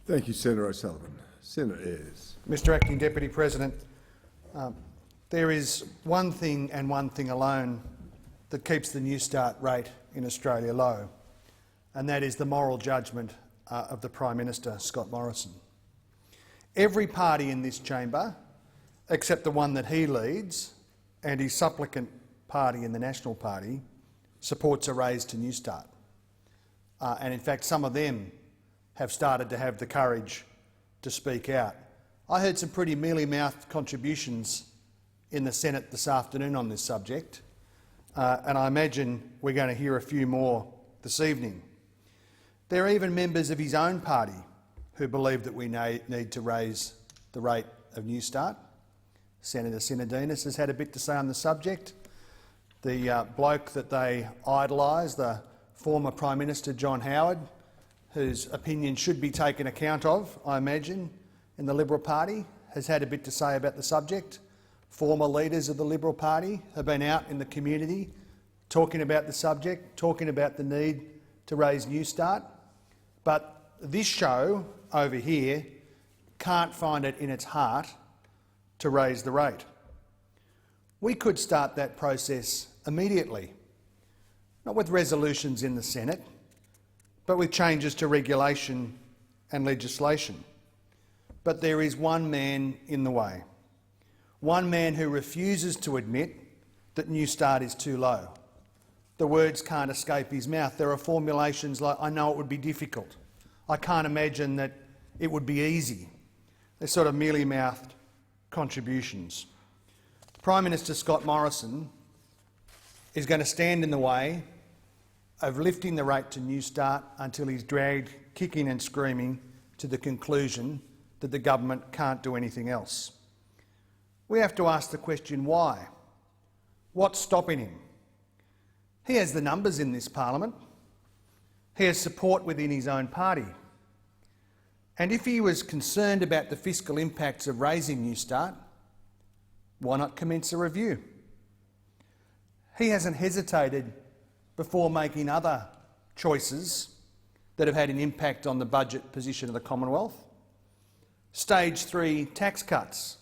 Thank you, Senator O'Sullivan. Senator Ayres. Mr Acting Deputy President, there is one thing and one thing alone that keeps the Newstart rate in Australia low, and that is the moral judgment of the Prime Minister, Scott Morrison. Every party in this chamber, except the one that he leads and his supplicant party in the National Party, supports a raise to Newstart. And in fact, some of them have started to have the courage to speak out. I heard some pretty mealy-mouthed contributions in the Senate this afternoon on this subject, and I imagine we're going to hear a few more this evening. There are even members of his own party who believe that we need to raise the rate of Newstart. Senator Sinodinos has had a bit to say on the subject. The bloke that they idolise, the former Prime Minister John Howard, whose opinion should be taken account of, I imagine, in the Liberal Party, has had a bit to say about the subject. Former leaders of the Liberal Party have been out in the community talking about the subject, talking about the need to raise Newstart. But this show over here can't find it in its heart to raise the rate. We could start that process immediately, not with resolutions in the Senate, but with changes to regulation and legislation. But there is one man in the way, one man who refuses to admit that Newstart is too low. The words can't escape his mouth. There are formulations like, "I know it would be difficult. I can't imagine that it would be easy." They're sort of mealy-mouthed contributions. Prime Minister Scott Morrison is going to stand in the way of lifting the rate to Newstart until he's dragged kicking and screaming to the conclusion that the government can't do anything else. We have to ask the question, why? What's stopping him? He has the numbers in this parliament. He has support within his own party. And if he was concerned about the fiscal impacts of raising Newstart, why not commence a review? He hasn't hesitated before making other choices that have had an impact on the budget position of the Commonwealth. Stage 3 tax cuts.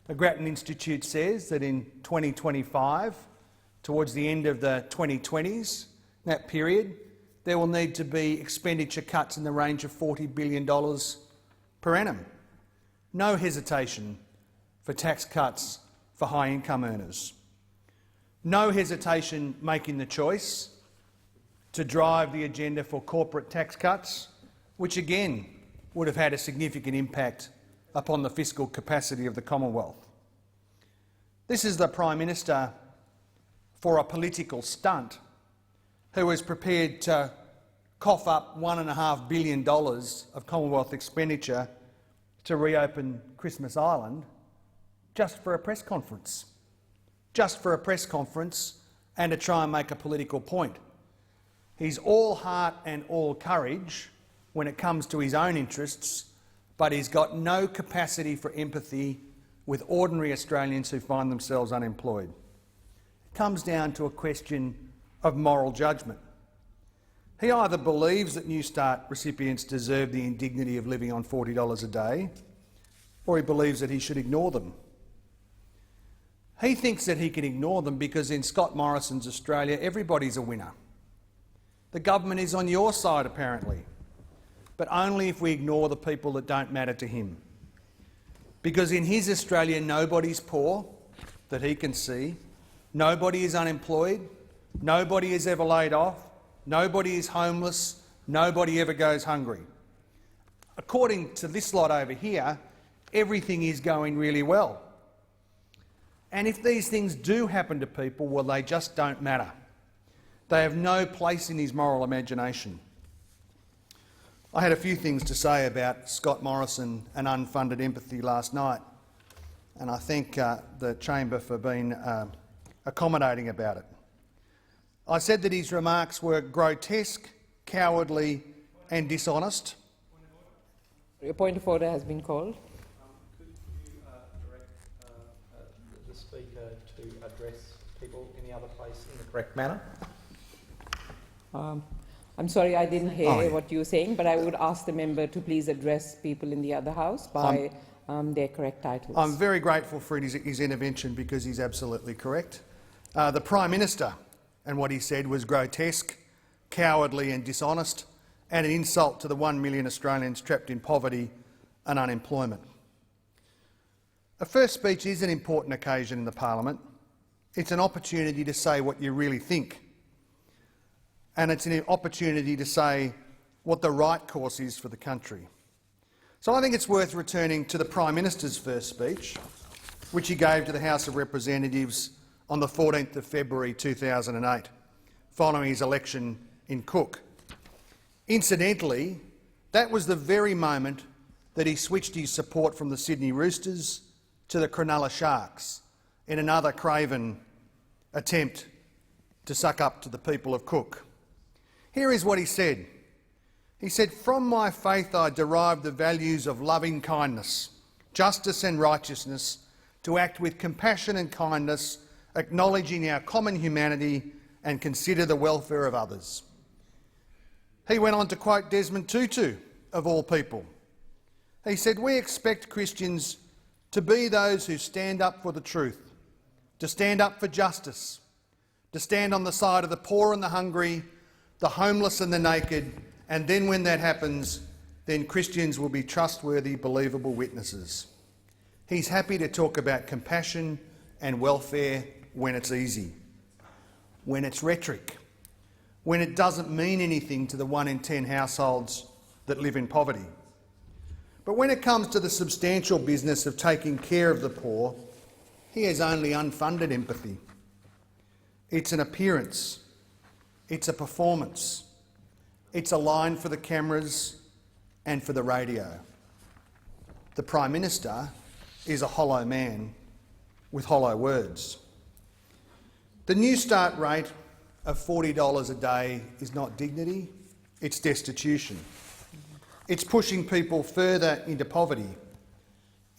The Grattan Institute says that in 2025, towards the end of the 2020s, that period, there will need to be expenditure cuts in the range of $40 billion per annum. No hesitation for tax cuts for high-income earners. No hesitation making the choice to drive the agenda for corporate tax cuts, which again would have had a significant impact upon the fiscal capacity of the Commonwealth. This is the Prime Minister for a political stunt who is prepared to cough up $1.5 billion of Commonwealth expenditure to reopen Christmas Island just for a press conference. Just for a press conference and to try and make a political point. He's all heart and all courage when it comes to his own interests, but he's got no capacity for empathy with ordinary Australians who find themselves unemployed. It comes down to a question of moral judgment. He either believes that Newstart recipients deserve the indignity of living on $40 a day, or he believes that he should ignore them. He thinks that he can ignore them because in Scott Morrison's Australia, everybody's a winner. The government is on your side, apparently, but only if we ignore the people that don't matter to him. Because in his Australia, nobody's poor, that he can see, nobody is unemployed, nobody is ever laid off, nobody is homeless, nobody ever goes hungry. According to this lot over here, everything is going really well. And if these things do happen to people, well, they just don't matter. They have no place in his moral imagination. I had a few things to say about Scott Morrison and unfunded empathy last night, and I thank the chamber for being accommodating about it. I said that his remarks were grotesque, cowardly and dishonest. A point of order has been called. To address people in the other place in the correct manner. I'm sorry I didn't hear Oh, yeah. what you were saying, but I would ask the member to please address people in the other house by their correct titles. I'm very grateful for his intervention because he's absolutely correct. The Prime Minister and what he said was grotesque, cowardly and dishonest, and an insult to the 1 million Australians trapped in poverty and unemployment. A first speech is an important occasion in the Parliament. It's an opportunity to say what you really think, and it's an opportunity to say what the right course is for the country. So I think it's worth returning to the Prime Minister's first speech, which he gave to the House of Representatives on the 14th of February 2008, following his election in Cook. Incidentally, that was the very moment that he switched his support from the Sydney Roosters to the Cronulla Sharks in another craven attempt to suck up to the people of Cook. Here is what he said. He said, "From my faith I derive the values of loving kindness, justice and righteousness, to act with compassion and kindness, acknowledging our common humanity and consider the welfare of others." He went on to quote Desmond Tutu, of all people. He said, "We expect Christians to be those who stand up for the truth, to stand up for justice, to stand on the side of the poor and the hungry, the homeless and the naked, and then when that happens, then Christians will be trustworthy, believable witnesses." He's happy to talk about compassion and welfare when it's easy, when it's rhetoric, when it doesn't mean anything to the 1 in 10 households that live in poverty. But when it comes to the substantial business of taking care of the poor, he has only unfunded empathy. It's an appearance. It's a performance. It's a line for the cameras and for the radio. The Prime Minister is a hollow man with hollow words. The Newstart rate of $40 a day is not dignity, it's destitution. It's pushing people further into poverty.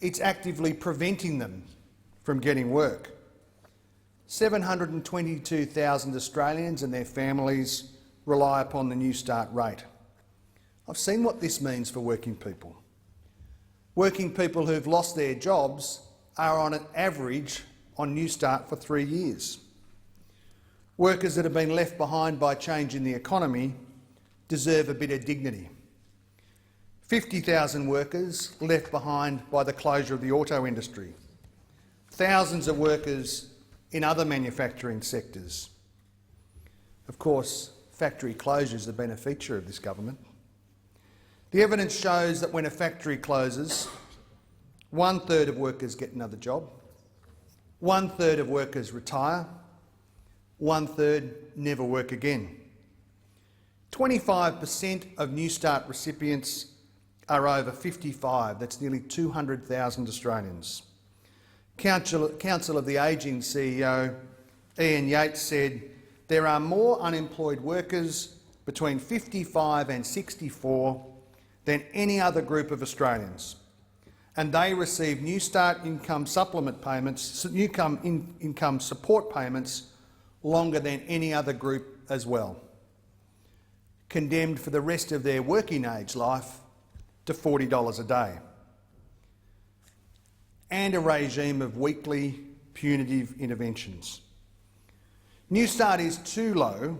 It's actively preventing them from getting work. 722,000 Australians and their families rely upon the Newstart rate. I've seen what this means for working people. Working people who've lost their jobs are on an average on Newstart for 3 years. Workers that have been left behind by change in the economy deserve a bit of dignity. 50,000 workers left behind by the closure of the auto industry. Thousands of workers in other manufacturing sectors. Of course, factory closures have been a feature of this government. The evidence shows that when a factory closes, 1/3 of workers get another job, 1/3 of workers retire, 1/3 never work again. 25% of Newstart recipients are over 55. That's nearly 200,000 Australians. Council of the Ageing CEO Ian Yates said there are more unemployed workers between 55 and 64 than any other group of Australians, and they receive Newstart income supplement payments, income support payments longer than any other group as well, condemned for the rest of their working age life to $40 a day, and a regime of weekly punitive interventions. Newstart is too low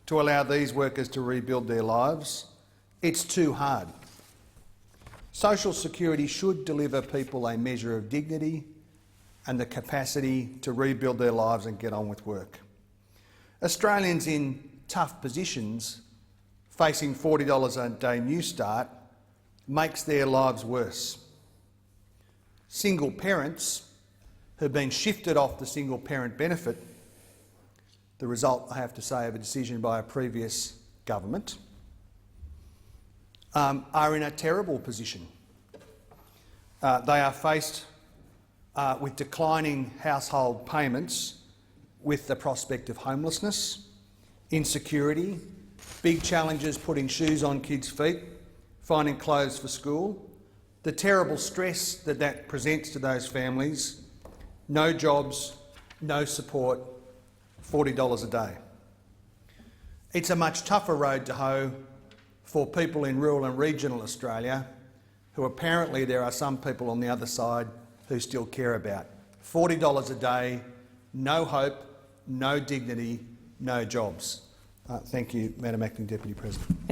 to allow these workers to rebuild their lives. It's too hard. Social Security should deliver people a measure of dignity and the capacity to rebuild their lives and get on with work. Australians in tough positions facing $40 a day Newstart makes their lives worse. Single parents who've been shifted off the single parent benefit, the result, I have to say, of a decision by a previous government, are in a terrible position. They are faced with declining household payments, with the prospect of homelessness, insecurity, big challenges putting shoes on kids' feet, finding clothes for school, the terrible stress that that presents to those families, no jobs, no support, $40 a day. It's a much tougher road to hoe for people in rural and regional Australia, who apparently there are some people on the other side who still care about. $40 a day, no hope, no dignity, no jobs. Thank you, Madam Acting Deputy President.